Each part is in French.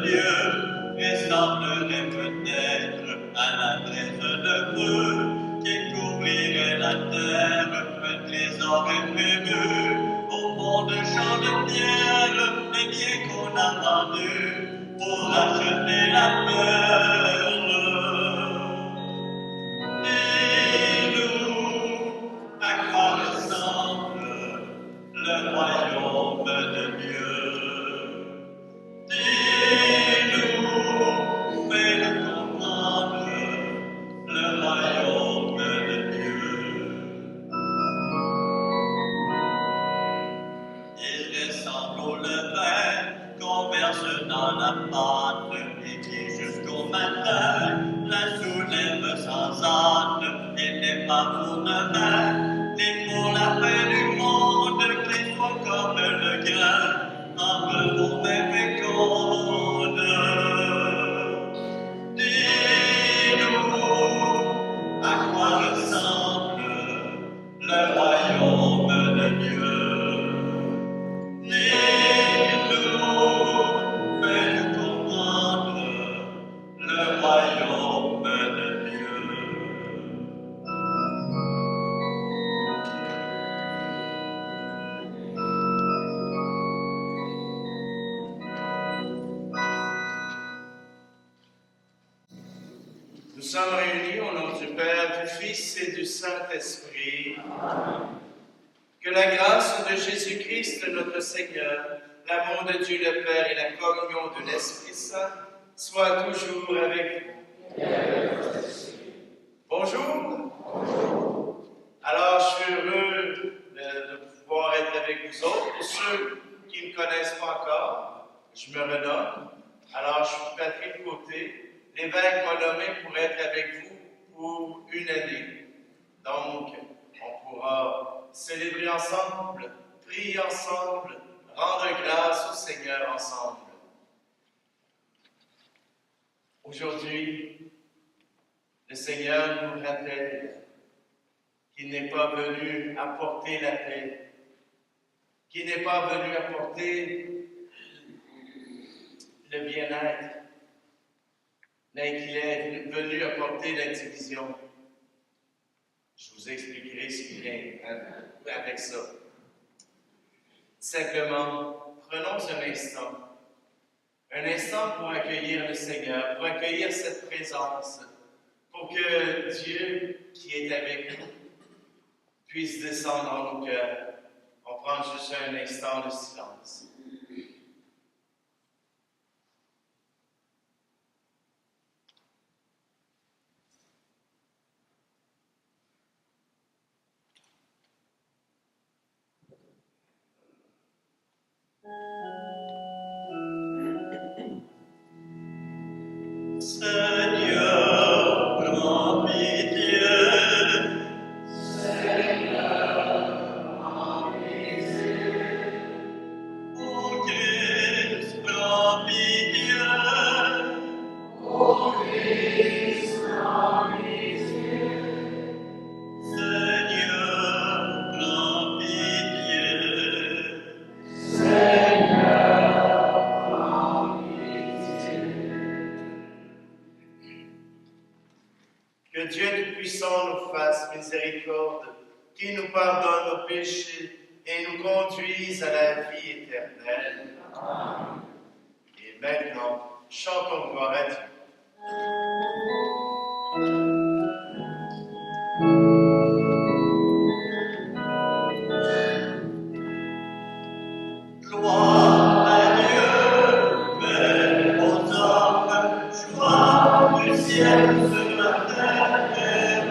Dieu ressemblerait peut-être à la braise de feu qui couvrirait la terre, un trésor imprévu au fond de champs de pierre, les biens qu'on a vendus pour acheter la perle. Dis-nous à quoi ressemble le royaume de Dieu. Dis-nous, fais-nous comprendre le royaume de Dieu. Il ressemble au levain qu'on verse dans la pâte et qui jusqu'au matin la soulève sans hâte. Il n'est pas pour demain, ni pour la fin du monde, qu'il faut comme le grain entre vos mains fécondes. Dis-nous à quoi ressemble le royaume de Dieu. Dis-nous, fais-nous comprendre le royaume de Dieu. Nous sommes réunis au nom du Père, du Fils et du Saint-Esprit. Que la grâce de Jésus-Christ, notre Seigneur, l'amour de Dieu le Père et la communion de l'Esprit Saint soient toujours avec vous. Bonjour. Alors, je suis heureux de pouvoir être avec vous autres. Pour ceux qui ne me connaissent pas encore, je me renomme. Alors, je suis Patrick Côté. L'évêque m'a nommé pour être avec vous pour une année. Donc, on pourra célébrer ensemble, prier ensemble, rendre grâce au Seigneur ensemble. Aujourd'hui, le Seigneur nous rappelle qu'il n'est pas venu apporter la paix, qu'il n'est pas venu apporter le bien-être, mais qu'il est venu apporter la division. Je vous expliquerai ce qui vient avec ça. Simplement, prenons un instant pour accueillir le Seigneur, pour accueillir cette présence, pour que Dieu, qui est avec nous, puisse descendre dans nos cœurs. On prend juste un instant de silence. Seigneur, prends pitié. Ô Christ, prends pitié. Seigneur, prends pitié. Que Dieu Tout-Puissant nous fasse miséricorde, qu'il nous pardonne nos péchés et nous conduise à la vie éternelle. Amen. Et maintenant, chantons gloire à Dieu. Gloire à Dieu, paix aux hommes, joie du ciel sur la terre.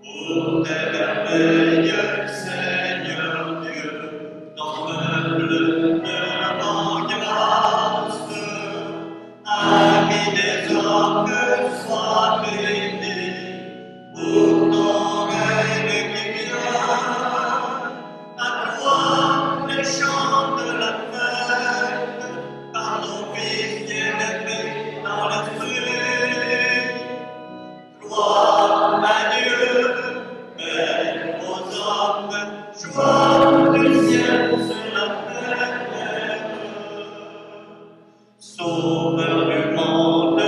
Pour tes merveilles, Seigneur Dieu, ton peuple te rend grâce. Amis des hommes, sois béni, pour ton règne qui vient. À toi, les chants de la fête, par ton Fils qui est élevé dans l'esprit. Sauveur du monde,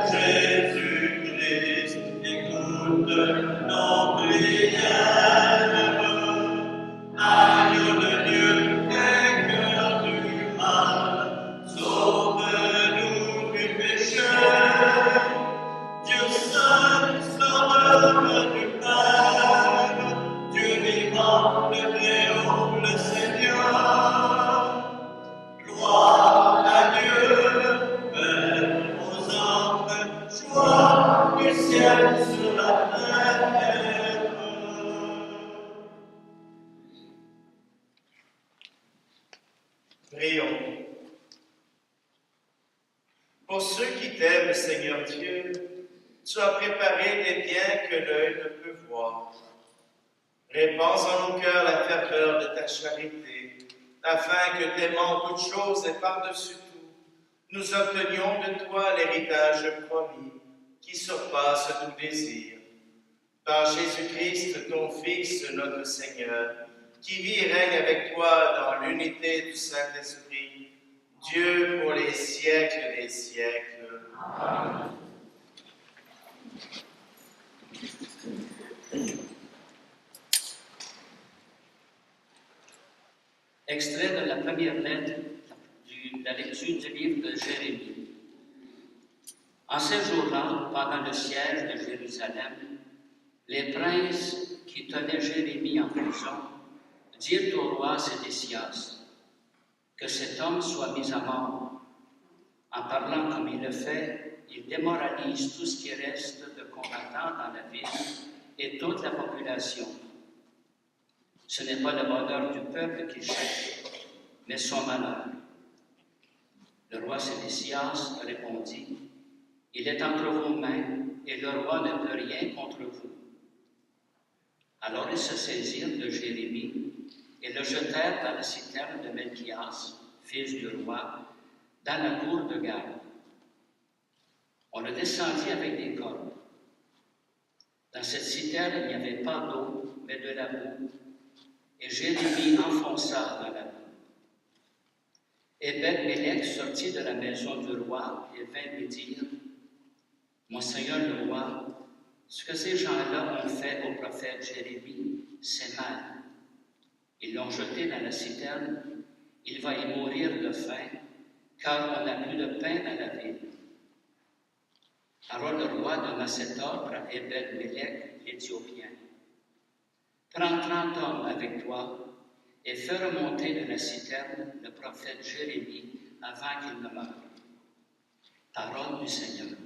Jésus-Christ, écoute nos prières. Agneau de Dieu, vainqueur du mal, sauve-nous du péché. Dieu seul, sauveur du Père, Dieu vivant, le Très-Haut, le Seigneur. Gloire à Dieu, Père aux hommes, joie du ciel sur la terre. Prions. Pour ceux qui t'aiment, Seigneur Dieu, tu as préparé des biens que l'œil ne peut voir. Répands en nos cœurs la ferveur de ta charité, afin que, t'aimant toutes choses et par-dessus tout, nous obtenions de toi l'héritage promis, qui surpasse tout désir. Par Jésus-Christ, ton Fils, notre Seigneur, qui vit et règne avec toi dans l'unité du Saint-Esprit, Dieu pour les siècles des siècles. Amen. Extrait de la première lettre de la lecture du livre de Jérémie. En ce jour-là, pendant le siège de Jérusalem, les princes qui tenaient Jérémie en prison dirent au roi Sédécias que cet homme soit mis à mort. En parlant comme il le fait, il démoralise tout ce qui reste de combattants dans la ville et toute la population. Ce n'est pas le bonheur du peuple qu'il cherche, mais son malheur. Le roi Sédécias répondit, « Il est entre vos mains, et le roi ne peut rien contre vous. » Alors ils se saisirent de Jérémie et le jetèrent dans la citerne de Melchias, fils du roi, dans la cour de garde. On le descendit avec des cordes. Dans cette citerne, il n'y avait pas d'eau, mais de la boue, et Jérémie enfonça dans la boue. Et Ben-Mélec sortit de la maison du roi et vint lui dire, « Mon Seigneur le roi, ce que ces gens-là ont fait au prophète Jérémie, c'est mal. Ils l'ont jeté dans la citerne, il va y mourir de faim, car on n'a plus de pain dans la ville. » Alors le roi donna cet ordre à Ebed-Mélec, l'Éthiopien. « Prends 30 hommes avec toi et fais remonter de la citerne le prophète Jérémie avant qu'il ne meure. » Parole du Seigneur.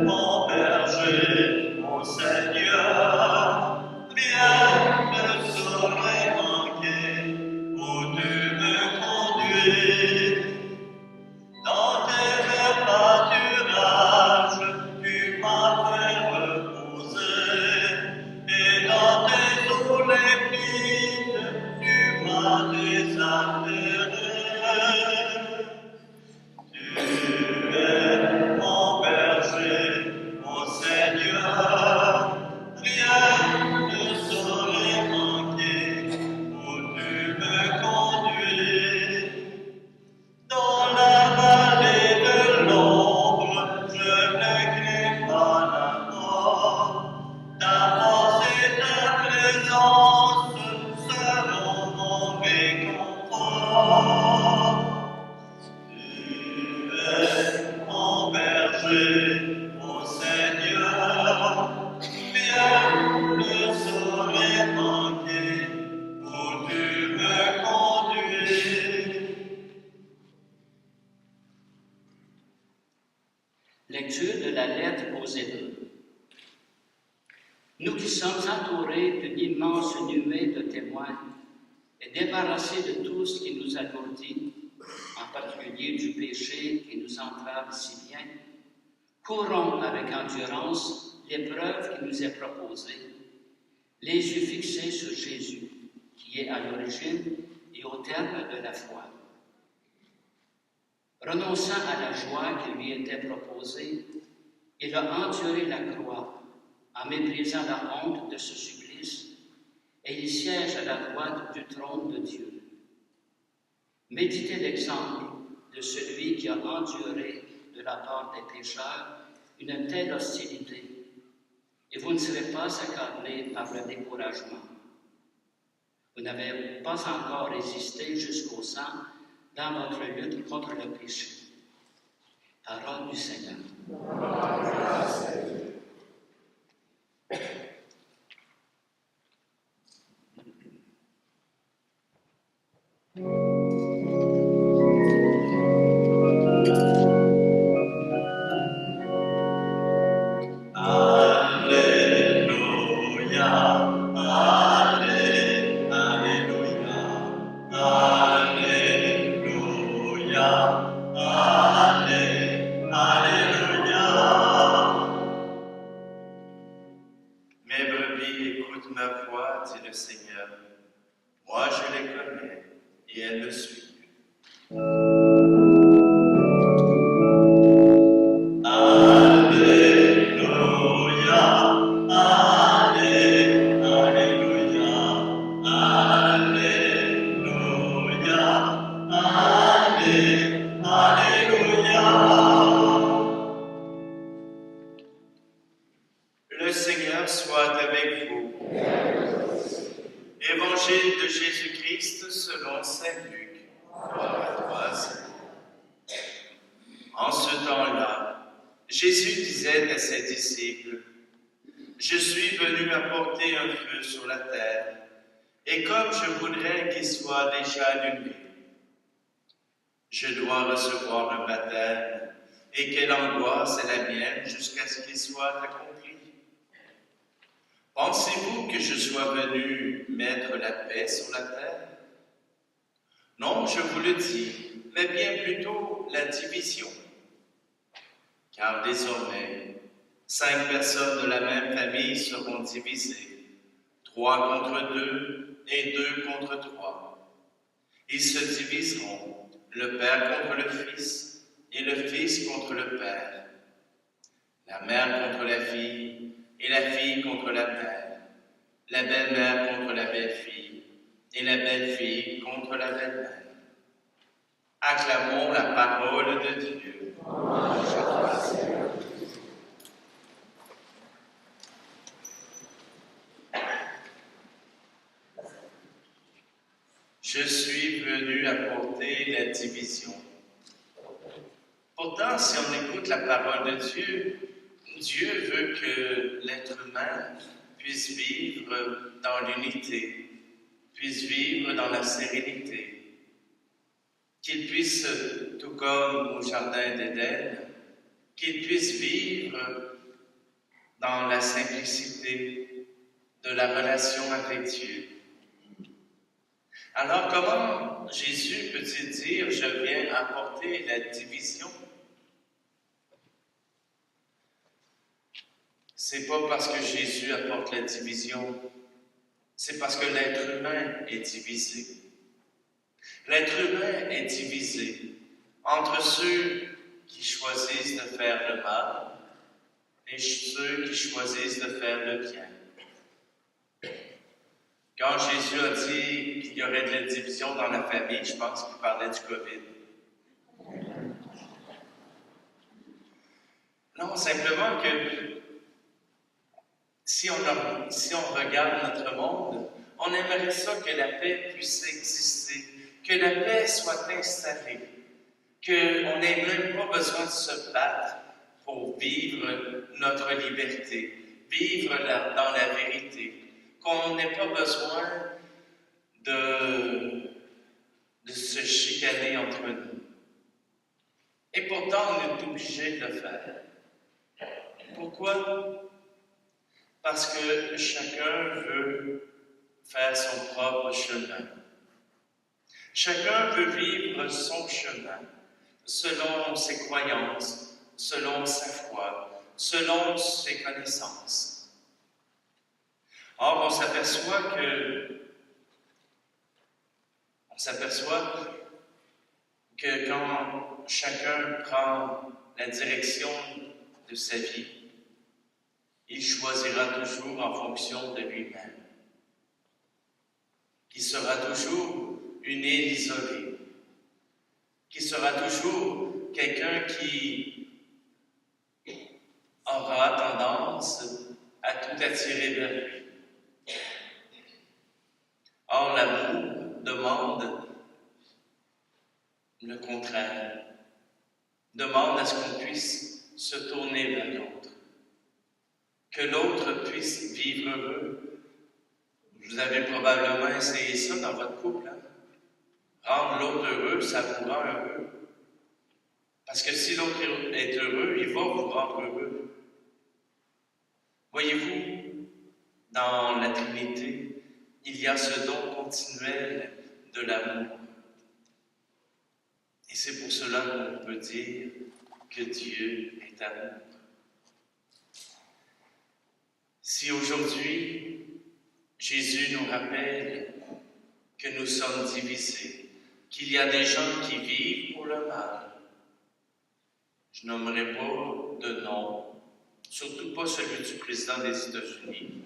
Mon berger, mon Seigneur, rien ne saurait manquer où tu me conduis. Dans tes verts pâturages, tu m'as fait reposer, et dans tes eaux limpides, tu m'as désatterré. Lecture de la lettre aux Hébreux. Nous qui sommes entourés d'une immense nuée de témoins et débarrassés de tout ce qui nous alourdit, en particulier du péché qui nous entrave si bien, courons avec endurance l'épreuve qui nous est proposée, les yeux fixés sur Jésus, qui est à l'origine et au terme de la foi. Renonçant à la joie qui lui était proposée, il a enduré la croix en méprisant la honte de ce supplice, et il siège à la droite du trône de Dieu. Méditez l'exemple de celui qui a enduré de la part des pécheurs une telle hostilité, et vous ne serez pas accablés par le découragement. Vous n'avez pas encore résisté jusqu'au sang dans votre lutte contre le péché. Parole du Seigneur. Alléluia, Alléluia, Alléluia, Alléluia. Mes brebis écoutent ma voix, dit le Seigneur. Moi, je les connais et elles me suivent. Alléluia, Alléluia, Alléluia, Alléluia. Le Seigneur soit avec vous. Évangile de Jésus-Christ selon saint Luc. Gloire à toi, Seigneur. En ce temps-là, Jésus disait à ses disciples, « Je suis venu apporter un feu sur la terre, et comme je voudrais qu'il soit déjà allumé, je dois recevoir le baptême, et quelle angoisse est la mienne jusqu'à ce qu'il soit accompli. Pensez-vous que je sois venu mettre la paix sur la terre? Non, je vous le dis, mais bien plutôt la division. Car désormais, 5 personnes de la même famille seront divisées, 3 contre 2 et 2 contre 3. Ils se diviseront, le père contre le fils et le fils contre le père, la mère contre la fille et la fille contre la mère, la belle-mère contre la belle-fille et la belle-fille contre la belle-mère. Acclamons la parole de Dieu. Je suis venu apporter la division. Pourtant, si on écoute la parole de Dieu, Dieu veut que l'être humain puisse vivre dans l'unité, puisse vivre dans la sérénité, qu'il puisse, tout comme au Jardin d'Éden, qu'il puisse vivre dans la simplicité de la relation avec Dieu. Alors, comment Jésus peut-il dire « Je viens apporter la division » ? C'est pas parce que Jésus apporte la division, c'est parce que l'être humain est divisé. L'être humain est divisé entre ceux qui choisissent de faire le mal et ceux qui choisissent de faire le bien. Quand Jésus a dit qu'il y aurait de la division dans la famille, je pense qu'il parlait du COVID. Non, simplement que si on regarde notre monde, on aimerait ça que la paix puisse exister, que la paix soit installée, qu'on n'ait même pas besoin de se battre pour vivre notre liberté, vivre dans la vérité, qu'on n'ait pas besoin de se chicaner entre nous. Et pourtant, on est obligé de le faire. Pourquoi? Parce que chacun veut faire son propre chemin. Chacun veut vivre son chemin selon ses croyances, selon sa foi, selon ses connaissances. Or, on s'aperçoit que quand chacun prend la direction de sa vie, il choisira toujours en fonction de lui-même. Qui sera toujours une île isolée, qui sera toujours quelqu'un qui aura tendance à tout attirer vers lui. Or, l'amour demande le contraire, demande à ce qu'on puisse se tourner vers l'autre, que l'autre puisse vivre heureux. Vous avez probablement essayé ça dans votre couple, hein? Rendre l'autre heureux, ça vous rend heureux. Parce que si l'autre est heureux, il va vous rendre heureux. Voyez-vous, dans la Trinité, il y a ce don continuel de l'amour. Et c'est pour cela qu'on peut dire que Dieu est amour. Si aujourd'hui, Jésus nous rappelle que nous sommes divisés, qu'il y a des gens qui vivent pour le mal, je nommerai pas de nom, surtout pas celui du président des États-Unis.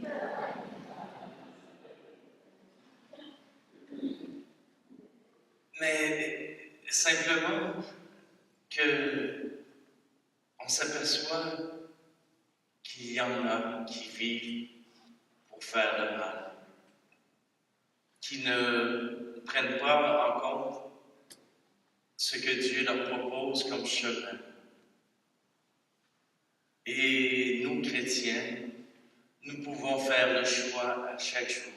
Mais simplement qu'on s'aperçoit qu'il y en a qui vivent pour faire le mal, qui ne prennent pas en compte ce que Dieu leur propose comme chemin. Et nous, chrétiens, nous pouvons faire le choix à chaque jour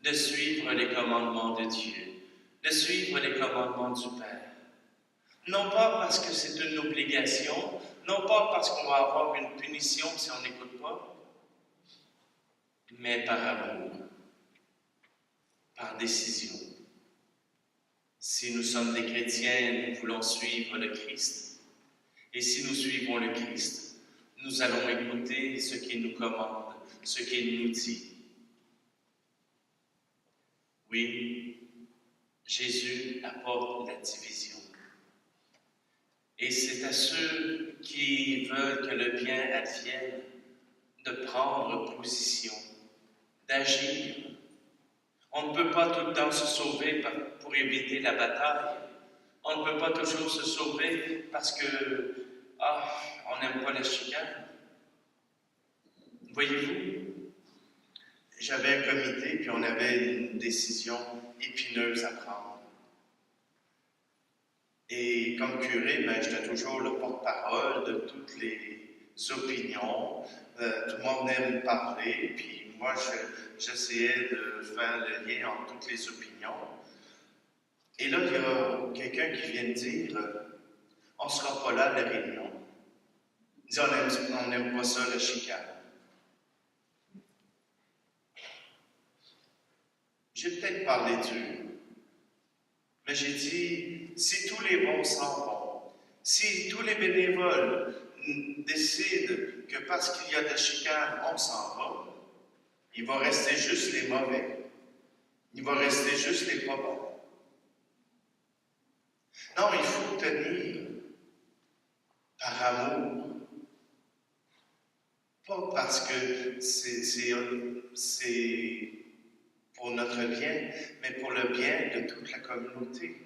de suivre les commandements de Dieu, de suivre les commandements du Père. Non pas parce que c'est une obligation, non pas parce qu'on va avoir une punition si on n'écoute pas, mais par amour, par décision. Si nous sommes des chrétiens, nous voulons suivre le Christ. Et si nous suivons le Christ, nous allons écouter ce qu'il nous commande, ce qu'il nous dit. Oui, Jésus apporte la division. Et c'est à ceux qui veulent que le bien advienne de prendre position, d'agir. On ne peut pas tout le temps se sauver pour éviter la bataille. On ne peut pas toujours se sauver parce que, on n'aime pas la chicane. Voyez-vous, j'avais un comité, puis on avait une décision épineuse à prendre. Et comme curé, j'étais toujours le porte-parole de toutes les opinions. Tout le monde venait me parler, puis moi, j'essayais de faire le lien entre toutes les opinions. Et là, il y a quelqu'un qui vient me dire on ne sera pas là à la réunion. Il dit on n'aime pas ça, la chicane. J'ai peut-être parlé dur, mais j'ai dit si tous les bons s'en vont, si tous les bénévoles décident que parce qu'il y a de la chicane, on s'en va, il va rester juste les mauvais. Il va rester juste les pas bons. Non, il faut tenir par amour. Pas parce que c'est pour notre bien, mais pour le bien de toute la communauté.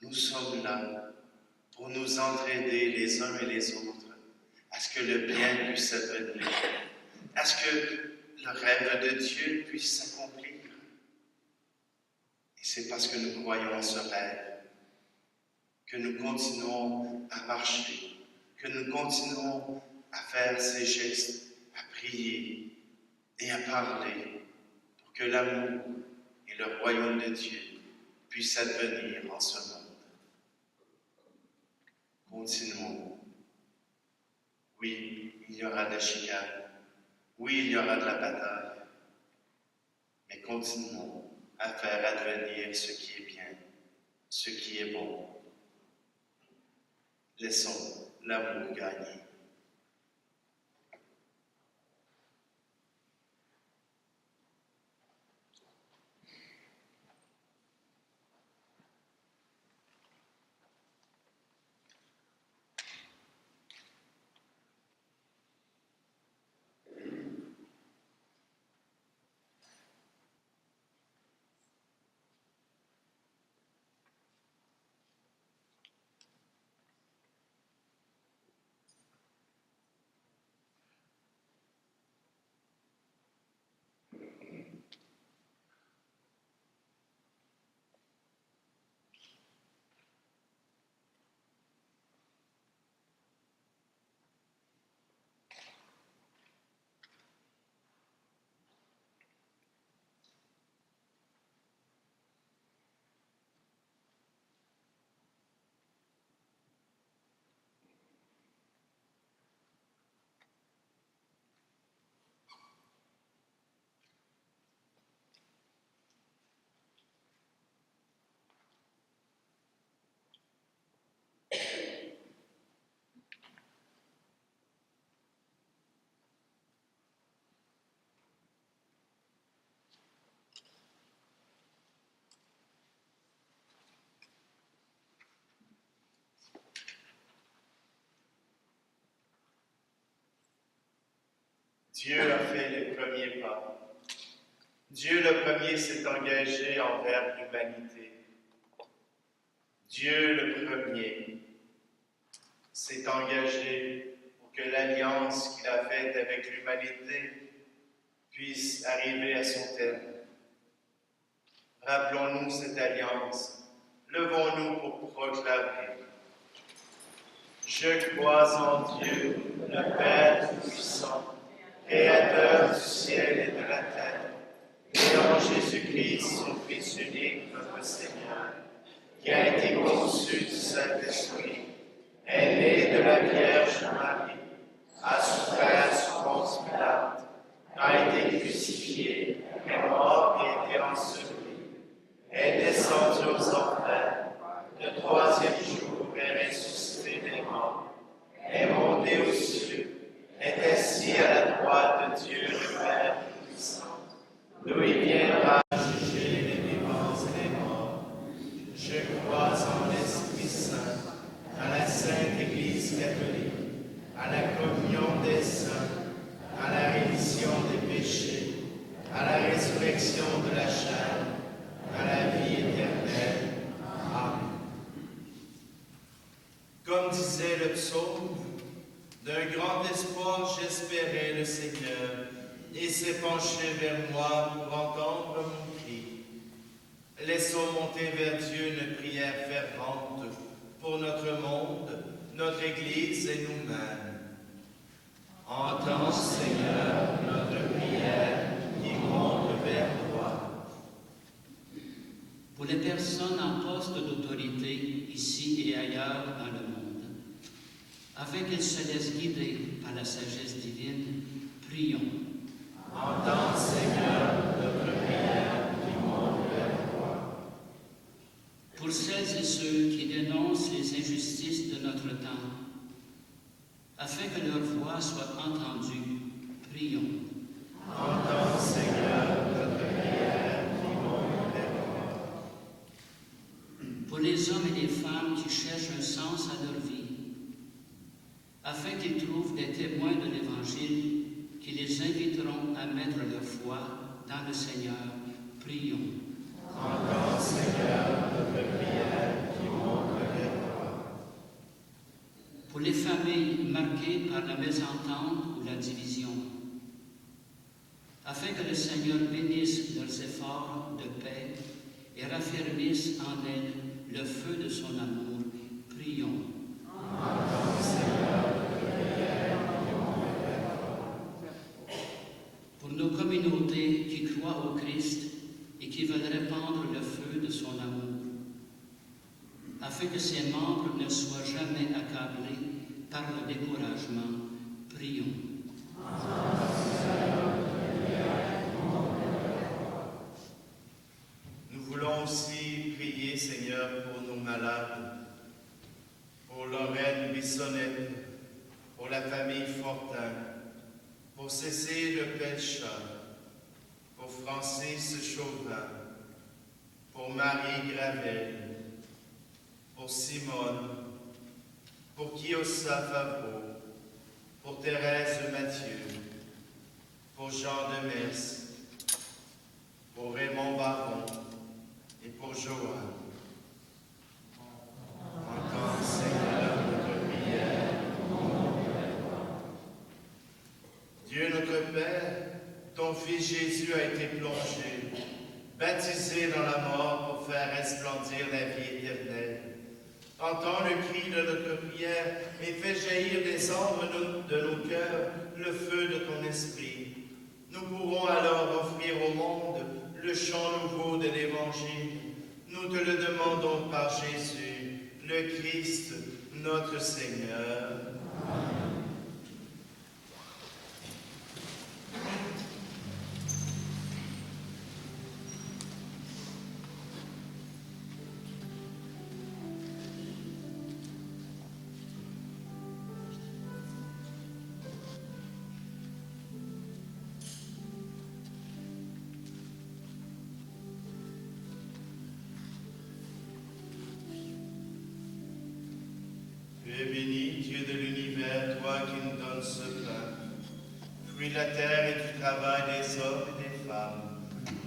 Nous sommes là pour nous entraider les uns et les autres à ce que le bien puisse advenir, à ce que le rêve de Dieu puisse s'accomplir. Et c'est parce que nous croyons en ce rêve que nous continuons à marcher, que nous continuons à faire ces gestes, à prier et à parler pour que l'amour et le royaume de Dieu puissent advenir en ce monde. Continuons. Oui, il y aura de la chicane. Oui, il y aura de la bataille. Mais continuons à faire advenir ce qui est bien, ce qui est bon. Laissons l'amour gagner. Dieu a fait les premiers pas. Dieu le premier s'est engagé envers l'humanité. Dieu le premier s'est engagé pour que l'alliance qu'il a faite avec l'humanité puisse arriver à son terme. Rappelons-nous cette alliance. Levons-nous pour proclamer. Je crois en Dieu, le Père Tout-Puissant, Créateur du ciel et de la terre, et en Jésus-Christ, son Fils unique, notre Seigneur, qui a été conçu du Saint-Esprit, est né de la Vierge Marie, a souffert sous Ponce Pilate, a été crucifié, est mort et été enseveli, est descendu aux enfers, le troisième jour est ressuscité des morts, est monté aux cieux, est assis à la droite de Dieu le Père Tout-Puissant, d'où il viendra juger les vivants et les morts. Je crois en l'Esprit Saint, à la Sainte Église catholique, à la communion des saints, à la rémission des péchés, à la résurrection de la chair, à la vie éternelle. Amen. Comme disait le psaume, d'un grand espoir j'espérais le Seigneur, et s'est penché vers moi pour entendre mon cri. Laissons monter vers Dieu une prière fervente pour notre monde, notre Église et nous-mêmes. Entends, Seigneur, notre prière qui monte vers toi. Pour les personnes en poste d'autorité, ici et ailleurs dans le monde, afin qu'elles se laissent guider par la sagesse divine, prions. Entends, Seigneur, notre prière qui monte vers toi. Pour celles et ceux qui dénoncent les injustices de notre temps, afin que leur voix soit entendue, prions. Entends, Seigneur, notre prière qui monte vers toi. Pour les hommes et les femmes qui cherchent un sens à leur vie, afin qu'ils trouvent des témoins de l'Évangile qui les inviteront à mettre leur foi dans le Seigneur, prions. Entends, Seigneur, notre prière qui monte vers toi. Pour les familles marquées par la mésentente ou la division, afin que le Seigneur bénisse leurs efforts de paix et raffermisse en elles le feu de son amour, prions. Entends, Seigneur, notre prière qui monte vers toi. Pour nos communautés qui croient au Christ et qui veulent répandre le feu de son amour, afin que ses membres ne soient jamais accablés par le découragement, prions. Nous voulons aussi prier, Seigneur, pour nos malades, pour Lorraine Bissonnette, pour la famille Fortin, pour Cécile Pelchat, pour Francis Chauvin, pour Marie Gravel, pour Simone, pour Kiosa Favreau, pour Thérèse Mathieu, pour Jean Demers, pour Raymond Baron et pour Joanne. Entends, Seigneur, notre prière. Dieu notre Père, ton Fils Jésus a été plongé, baptisé dans la mort pour faire resplendir la vie éternelle. Entends le cri de notre prière et fais jaillir des cendres de nos cœurs le feu de ton esprit. Nous pourrons alors offrir au monde le chant nouveau de l'Évangile. Nous te le demandons par Jésus, le Christ, notre Seigneur. Tu es béni, Dieu de l'univers, toi qui nous donnes ce pain, fruit de la terre et du travail des hommes et des femmes.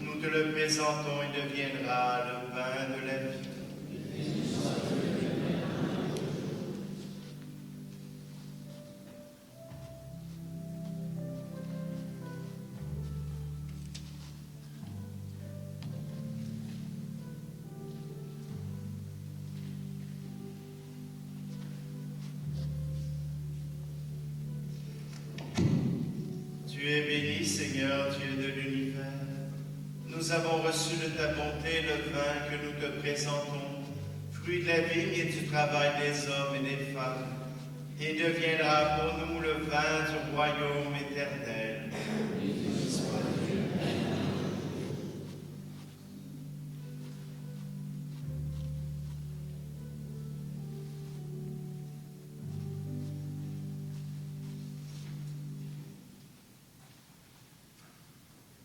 Nous te le présentons, il deviendra le pain de la vie. Tu es béni, Seigneur, Dieu de l'univers. Nous avons reçu de ta bonté le vin que nous te présentons, fruit de la vigne et du travail des hommes et des femmes, et deviendra pour nous le vin du royaume éternel. Béni soit Dieu.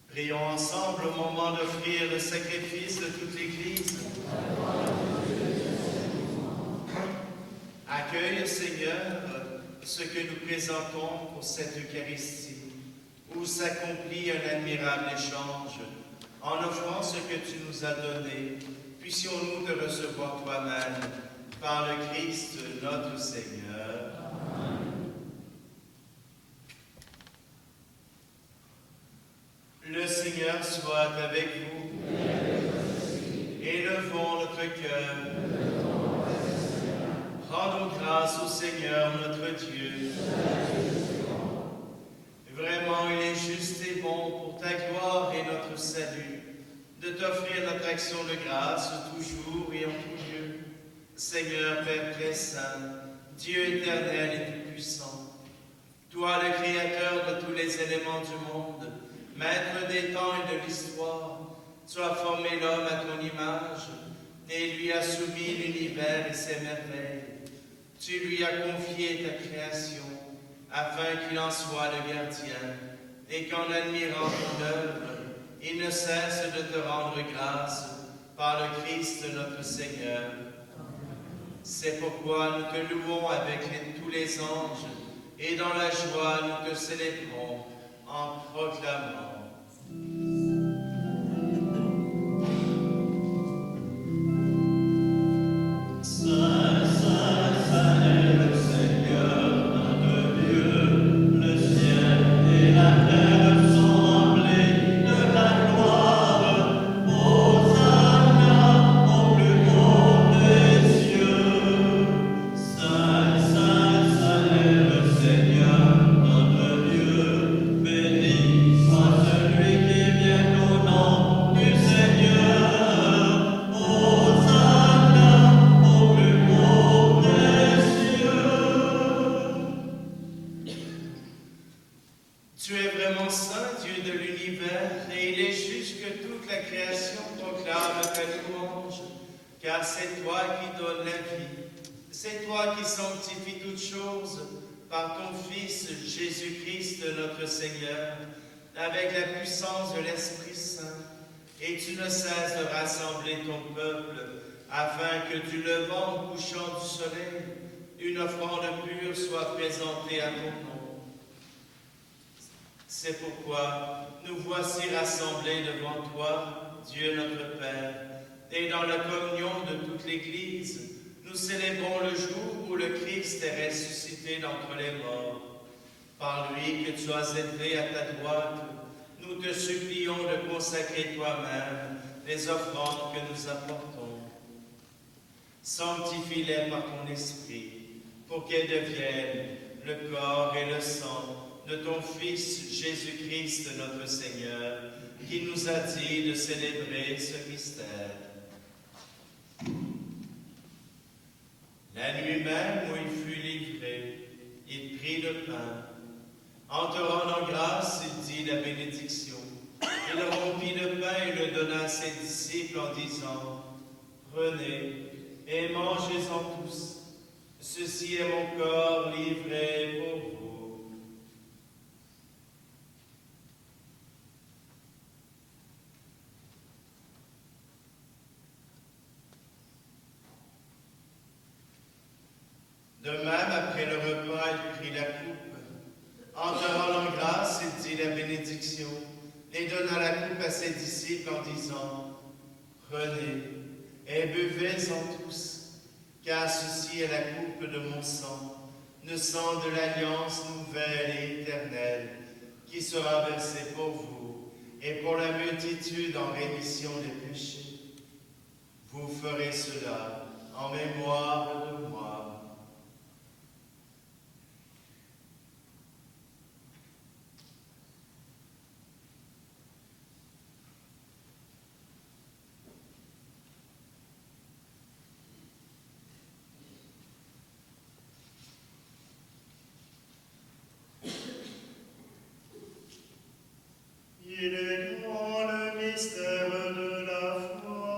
Prions ensemble au moment d'offrir le sacrifice de toute l'Église. Accueille, Seigneur, ce que nous présentons pour cette Eucharistie, où s'accomplit un admirable échange. En offrant ce que tu nous as donné, puissions-nous te recevoir toi-même, par le Christ notre Seigneur. Le Seigneur soit avec vous. Élevons notre cœur. Rendons grâce au Seigneur notre Dieu. Vraiment, il est juste et bon pour ta gloire et notre salut de t'offrir notre action de grâce toujours et en tout lieu. Seigneur Père très saint, Dieu éternel et tout-puissant, toi le Créateur de tous les éléments du monde, Maître des temps et de l'histoire, tu as formé l'homme à ton image et lui as soumis l'univers et ses merveilles. Tu lui as confié ta création afin qu'il en soit le gardien et qu'en admirant ton œuvre, il ne cesse de te rendre grâce par le Christ notre Seigneur. C'est pourquoi nous te louons avec tous les anges et dans la joie nous te célébrons en proclamant. Tu es vraiment saint, Dieu de l'univers, et il est juste que toute la création proclame ta louange, car c'est toi qui donnes la vie. C'est toi qui sanctifies toutes choses par ton Fils Jésus-Christ notre Seigneur, avec la puissance de l'Esprit Saint. Et tu ne cesses de rassembler ton peuple, afin que du levant au couchant du soleil, une offrande pure soit présentée à ton nom. C'est pourquoi nous voici rassemblés devant toi, Dieu notre Père, et dans la communion de toute l'Église, nous célébrons le jour où le Christ est ressuscité d'entre les morts. Par lui que tu as élevé à ta droite, nous te supplions de consacrer toi-même les offrandes que nous apportons. Sanctifie-les par ton esprit, pour qu'elles deviennent le corps et le sang de ton Fils Jésus-Christ notre Seigneur, qui nous a dit de célébrer ce mystère. La nuit même où il fut livré, il prit le pain. En te rendant grâce, il dit la bénédiction. Il rompit le pain et le donna à ses disciples en disant, « Prenez et mangez-en tous. Ceci est mon corps livré pour vous. » De même, après le repas, il prit la coupe. En te rendant grâce, il dit bénédiction et donna la coupe à ses disciples en disant, prenez et buvez-en tous, car ceci est la coupe de mon sang, le sang de l'alliance nouvelle et éternelle, qui sera versé pour vous et pour la multitude en rémission des péchés. Vous ferez cela en mémoire de moi. Il est grand le mystère de la foi.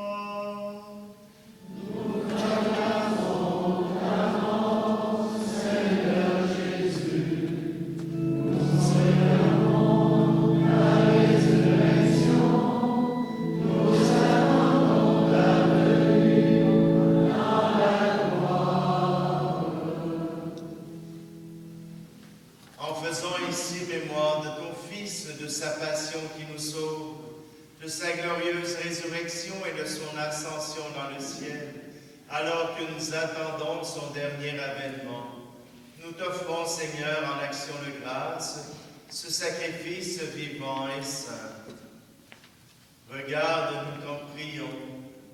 Nous t'acclamons, Seigneur Jésus. Nous célébrons ta résurrection. Nous attendons ta venue dans la gloire. En faisant ici mémoire de ton Fils, de sa passion qui nous sauve, de sa glorieuse résurrection et de son ascension dans le ciel, alors que nous attendons son dernier avènement, nous t'offrons, Seigneur, en action de grâce, ce sacrifice vivant et saint. Regarde, nous t'en prions,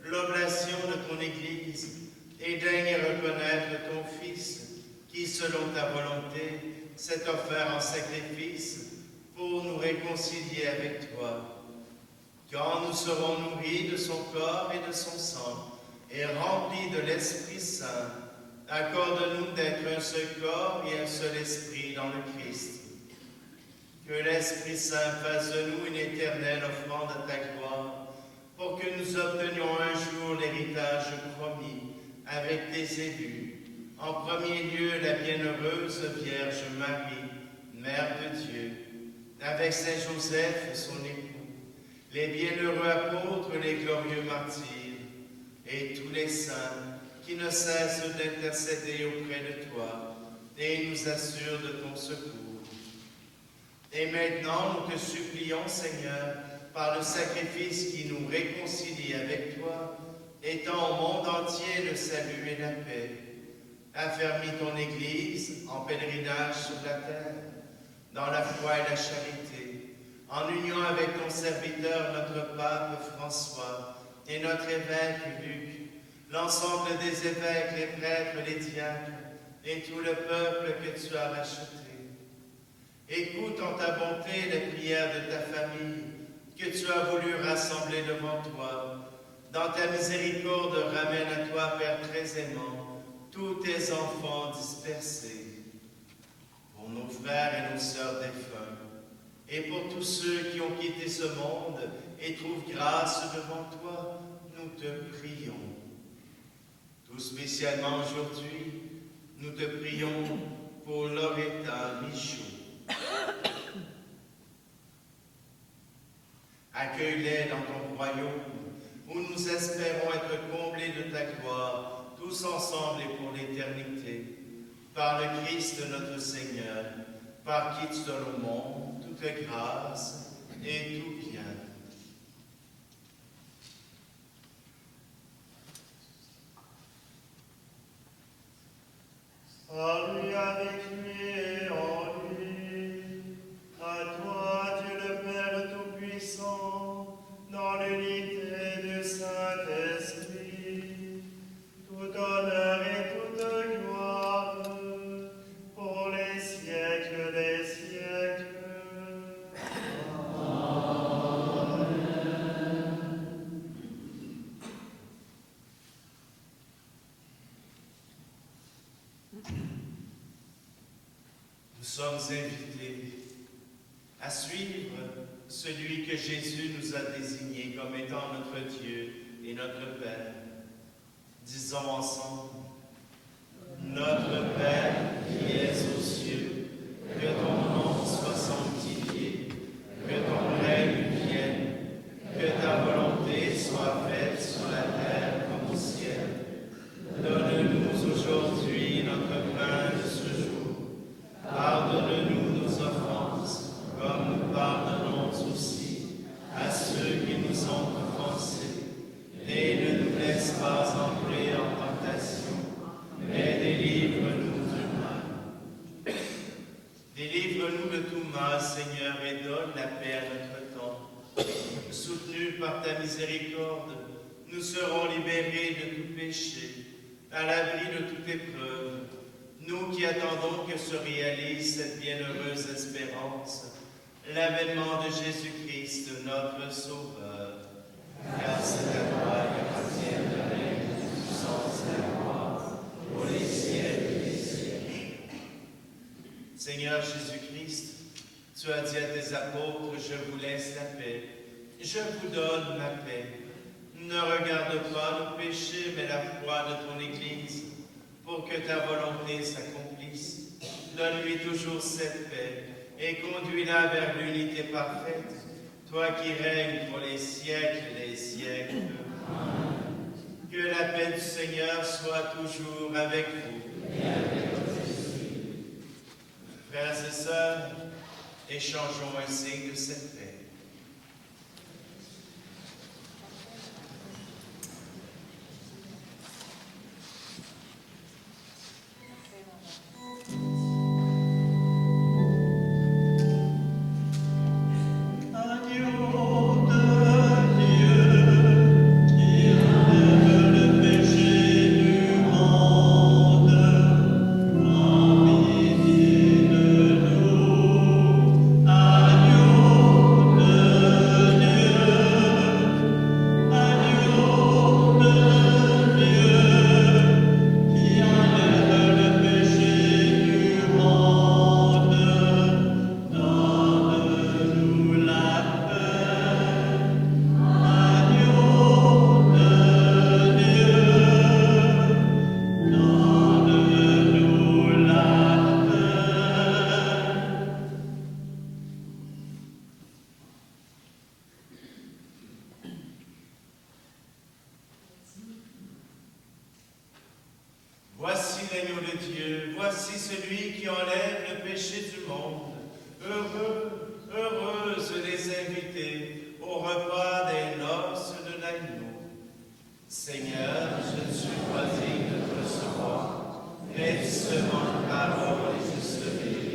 l'oblation de ton Église, et daigne reconnaître ton Fils, qui, selon ta volonté, s'est offert en sacrifice pour nous réconcilier avec toi. Quand nous serons nourris de son corps et de son sang, et remplis de l'Esprit Saint, accorde-nous d'être un seul corps et un seul esprit dans le Christ. Que l'Esprit Saint fasse de nous une éternelle offrande à ta gloire, pour que nous obtenions un jour l'héritage promis avec tes élus. En premier lieu, la bienheureuse Vierge Marie, Mère de Dieu, avec Saint Joseph, son époux, les bienheureux apôtres, les glorieux martyrs, et tous les saints qui ne cessent d'intercéder auprès de toi et nous assurent de ton secours. Et maintenant, nous te supplions, Seigneur, par le sacrifice qui nous réconcilie avec toi, étends au monde entier le salut et la paix. Affermis ton Église en pèlerinage sur la terre, dans la foi et la charité, en union avec ton serviteur, notre pape François, et notre évêque Luc, l'ensemble des évêques, les prêtres, les diacres, et tout le peuple que tu as racheté. Écoute en ta bonté les prières de ta famille, que tu as voulu rassembler devant toi. Dans ta miséricorde, ramène à toi, Père très aimant, tous tes enfants dispersés. Pour nos frères et nos sœurs défunts, et pour tous ceux qui ont quitté ce monde et trouvent grâce devant toi, nous te prions. Tout spécialement aujourd'hui, nous te prions pour Loretta Michaud. Accueille-les dans ton royaume, où nous espérons être comblés de ta gloire, tous ensemble et pour l'éternité. Par le Christ notre Seigneur, par qui tu donnes au monde toute grâce et tout bien. À lui, avec lui et en lui, à toi, Dieu le Père Tout-Puissant, dans l'unité du Saint-Esprit, tout honneur et toute gloire, pour les siècles des siècles. Nous sommes invités à suivre celui que Jésus nous a désigné comme étant notre Dieu et notre Père. Disons ensemble, notre Père qui es aux cieux, que ton nom soit sanctifié, que ton règne vienne, que ta volonté soit faite sur la terre comme au ciel. Donne-nous aujourd'hui notre pain de ce jour. Pardonne-nous nos offenses, comme nous pardonnons donne la paix à notre temps. Soutenus par ta miséricorde, nous serons libérés de tout péché, à l'abri de toute épreuve, nous qui attendons que se réalise cette bienheureuse espérance, l'avènement de Jésus-Christ, notre Sauveur. Car c'est à toi qu'appartient le règne, la puissance et la gloire, pour les siècles des siècles. Seigneur Jésus-Christ, tu as dit à tes apôtres, je vous laisse la paix, je vous donne ma paix. Ne regarde pas nos péchés, mais la foi de ton Église, pour que ta volonté s'accomplisse. Donne-lui toujours cette paix et conduis-la vers l'unité parfaite, toi qui règnes pour les siècles des siècles. Que la paix du Seigneur soit toujours avec vous. Frères et sœurs, échangeons un signe de cette paix. Voici l'agneau de Dieu, voici celui qui enlève le péché du monde. Heureux, heureuses les invités au repas des noces de l'agneau. Seigneur, je ne suis pas digne de te recevoir, mais dis seulement une parole et je serai libre.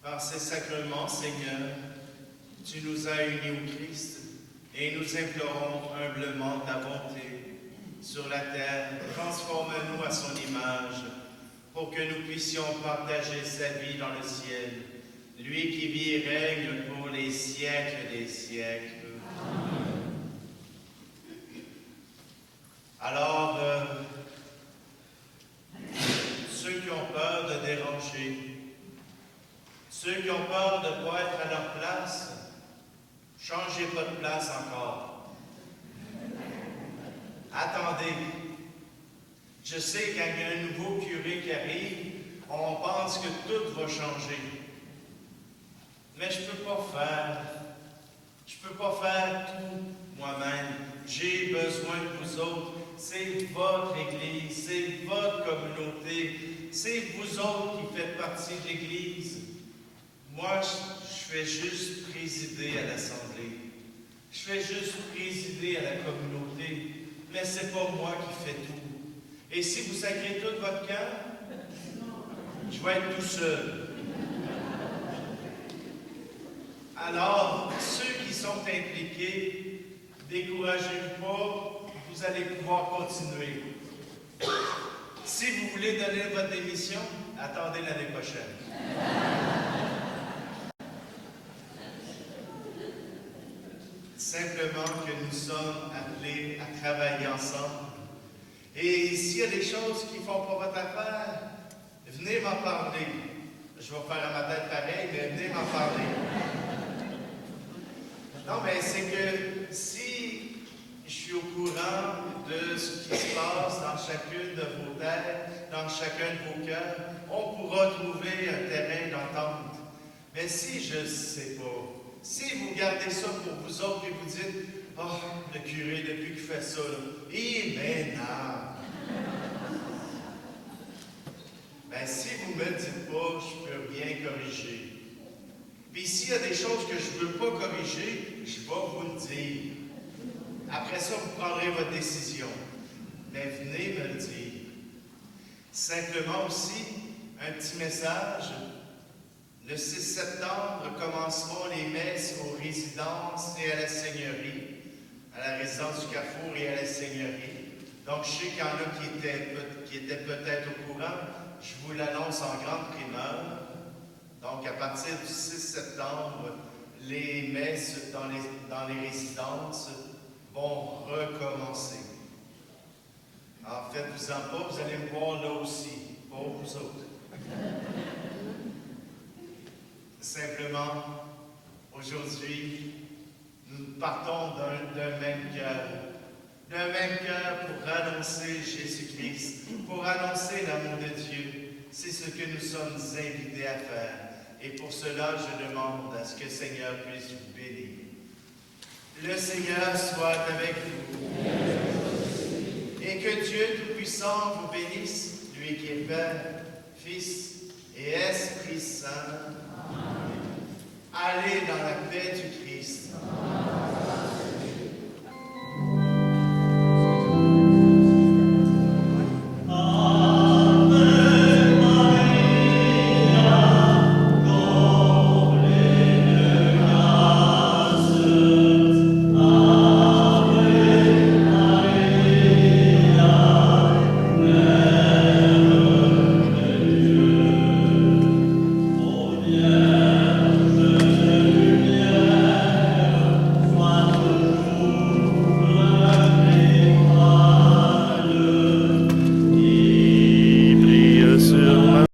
Par ces sacrements, Seigneur, tu nous as unis au Christ et nous implorons humblement ta bonté sur la terre. Transforme-nous à son image pour que nous puissions partager sa vie dans le ciel. Lui qui vit et règne pour les siècles des siècles. Alors, ceux qui ont peur de déranger, ceux qui ont peur de ne pas être à leur place, changez pas de place encore. Attendez. Je sais quand il y a un nouveau curé qui arrive, on pense que tout va changer. Mais je peux pas faire tout moi-même. J'ai besoin de vous autres. C'est votre Église, c'est votre communauté, c'est vous autres qui faites partie de l'Église. Moi, je fais juste présider à l'Assemblée. Je fais juste présider à la communauté. Mais c'est pas moi qui fais tout. Et si vous sacrez tout votre camp, je vais être tout seul. Alors, ceux qui sont impliqués, découragez-vous pas, vous allez pouvoir continuer. Si vous voulez donner votre démission, attendez l'année prochaine. Simplement que nous sommes appelés à travailler ensemble. Et s'il y a des choses qui ne font pas votre affaire, venez m'en parler. Je vais faire à ma tête pareil, mais venez m'en parler. Non, mais c'est que si je suis au courant de ce qui se passe dans chacune de vos têtes, dans chacun de vos cœurs, on pourra trouver un terrain d'entente. Mais si je ne sais pas, si vous gardez ça pour vous autres et vous dites « Oh, le curé, depuis qu'il fait ça, là, il m'énerve. » Ben, si vous ne me dites pas, je peux rien corriger. Puis s'il y a des choses que je ne veux pas corriger, je vais vous le dire. Après ça, vous prendrez votre décision. Mais venez me le dire. Simplement aussi, un petit message. Le 6 septembre commenceront les messes aux résidences et à la seigneurie, à la résidence du Carrefour et à la seigneurie. Donc, je sais qu'il y en a qui étaient peut-être au courant. Je vous l'annonce en grande primeur. Donc, à partir du 6 septembre, les messes dans les résidences vont recommencer. En fait, vous en pas, vous allez me voir là aussi, pour vous autres. Simplement, aujourd'hui, nous partons d'un même cœur pour annoncer Jésus-Christ, pour annoncer l'amour de Dieu. C'est ce que nous sommes invités à faire. Et pour cela, je demande à ce que le Seigneur puisse vous bénir. Le Seigneur soit avec vous. Et que Dieu Tout-Puissant vous bénisse, lui qui est Père, Fils et Esprit Saint. Allez dans la paix du Christ.